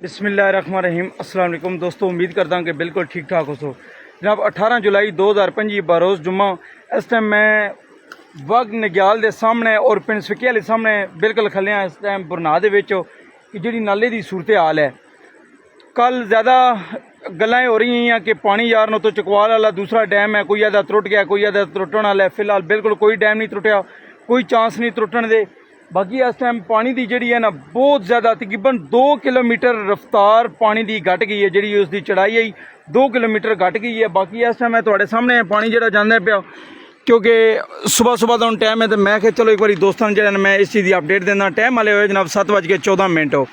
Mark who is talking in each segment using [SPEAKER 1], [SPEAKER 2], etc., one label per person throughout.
[SPEAKER 1] बिस्मिल्लाहिर्रहमानिर्रहीम अस्सलाम वालेकुम दोस्तों, उम्मीद करता हूँ कि बिल्कुल ठीक ठाक हो। जनाब 18 जुलाई 2025 बरोज़ जुम्मा इस टाइम मैं वग नग्याल के सामने और पिंड सविक्की के सामने बिल्कुल खले हैं। इस टाइम बुरनाह दे विच कि जी नाले की सूरत हाल है। कल ज़्यादा गल्लां हो रही हैं कि पानी यार नो तो चकवाल वाला दूसरा डैम है, कोई अदा त्रुट गया, कोई अदा त्रुटन वाला है। फिलहाल बिल्कुल कोई डैम नहीं त्रुटिया, कोई चांस नहीं त्रुटन दे। बाकी इस टाइम पानी की जी है ना बहुत ज़्यादा तकरीबन 2 किलोमीटर रफ्तार पानी की घट गई है, जी उसकी चढ़ाई आई 2 किलोमीटर घट गई है। बाकी इस टाइम मैं थोड़े सामने पानी जो जाना पाया, क्योंकि सुबह सुबह का टाइम है तो मैं क्या चलो एक बार दोस्तों जो मैं इस चीज़ की अपडेट देना। टाइम वाले हुए जनाब 7:14 हो।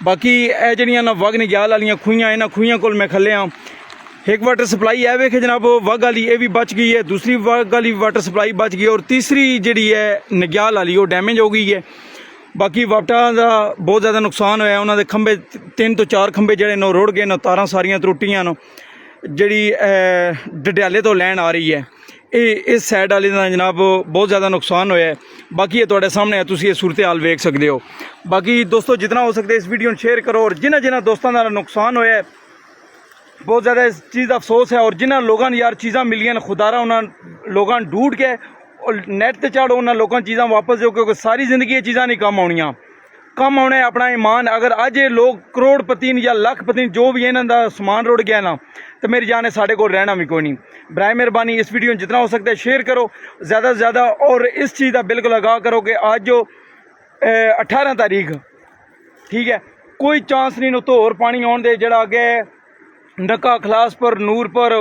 [SPEAKER 1] बाकी यह जड़ियाँ ना वग नग्याल वाली खूहियाँ, इन्होंने खूहियाँ को मैं खले हाँ। एक वाटर सप्लाई है वेखे जनाब वग वाली, ये भी बच गई है, दूसरी वग वाली वाटर सप्लाई बच गई और तीसरी जी है नग्याल वाली वो डैमेज हो गई है। बाकी वाटा का बहुत ज़्यादा नुकसान होया, उन्होंने खंबे 3 तो 4 खंबे जड़े नो रुड़ गए, तारां सारियां त्रुटियां नो जी डडियाले तो लैन आ रही है। ये इस साइड वाले का जनाब बहुत ज़्यादा नुकसान होया है। बाकी ये तुहाडे सामने है, तुसीं ये सूरत हाल वेख सकते हो। बाकी दोस्तों जितना हो सकता है इस वीडियो शेयर करो और जिन्होंने दोस्तों का नुकसान होया है बहुत ज़्यादा इस चीज़ का अफसोस है। और जिन्होंने लोगों यार चीज़ा मिलियां खुदारा उन्होंने लोगों ढूंढ के और नैट ते चाड़ो उन्होंने लोगों चीज़ा वापस दो, क्योंकि सारी जिंदगी ये चीज़ा नहीं कम आनियाँ। कम आने अपना ईमान। अगर अज ये लोग करोड़पति या लखपति जो भी इन्हों का समान रुड़ गया ना तो मेरी जान है साढ़े को रहना भी कोई नहीं। बराए मेहरबानी इस वीडियो में जितना हो सकता है शेयर करो ज़्यादा से ज़्यादा, और इस चीज़ का बिल्कुल आगाह करो कि आज जो 18 तारीख ठीक है, कोई चांस नहीं तो होर पानी आने दे। जड़ा अगे नक्का खलासपुर नूरपुर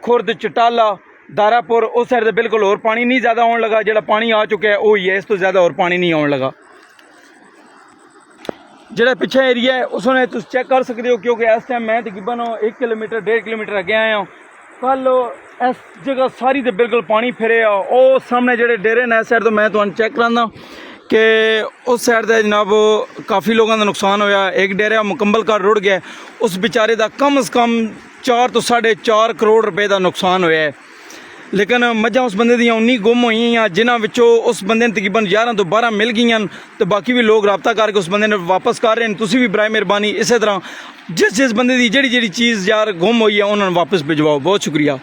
[SPEAKER 1] खुर्द चटाला दारापुर उस साइड से बिल्कुल और पानी नहीं ज़्यादा आने लगा। जो पानी आ चुका है वही है, इस तो ज़्यादा और पानी नहीं आने लगा। जो पिछा एरिया है उसने तुम चेक कर सकते हो, क्योंकि इस टाइम मैं तकरीबन 1 किलोमीटर 1.5 किलोमीटर अगे आया हूँ। कल इस जगह सारी तो बिल्कुल पानी फिरे आ। वो सामने जो डेरे ने इस साइड तो मैं तुम्हें चेक कराना कि उस साइड से जनाब काफ़ी लोगों का नुकसान होया। एक डेरा मुकम्मल कर रुड़ गया, उस बेचारे का कम से कम 4 तो 4.5 करोड़ रुपए का नुकसान होया है। लेकिन मझा उस बंदे दी 19 गुम हुई हैं, जिन्होंने उस बंदे तकरीबन 11 तो 12 मिल गई, तो बाकी भी लोग रब्ता करके उस बंदे ने वापस कर रहे हैं। तुसी भी बराए मेहरबानी इस तरह जिस बंदे की जी चीज़ यार गुम हुई है उन्होंने वापस भिजवाओ। बहुत शुक्रिया।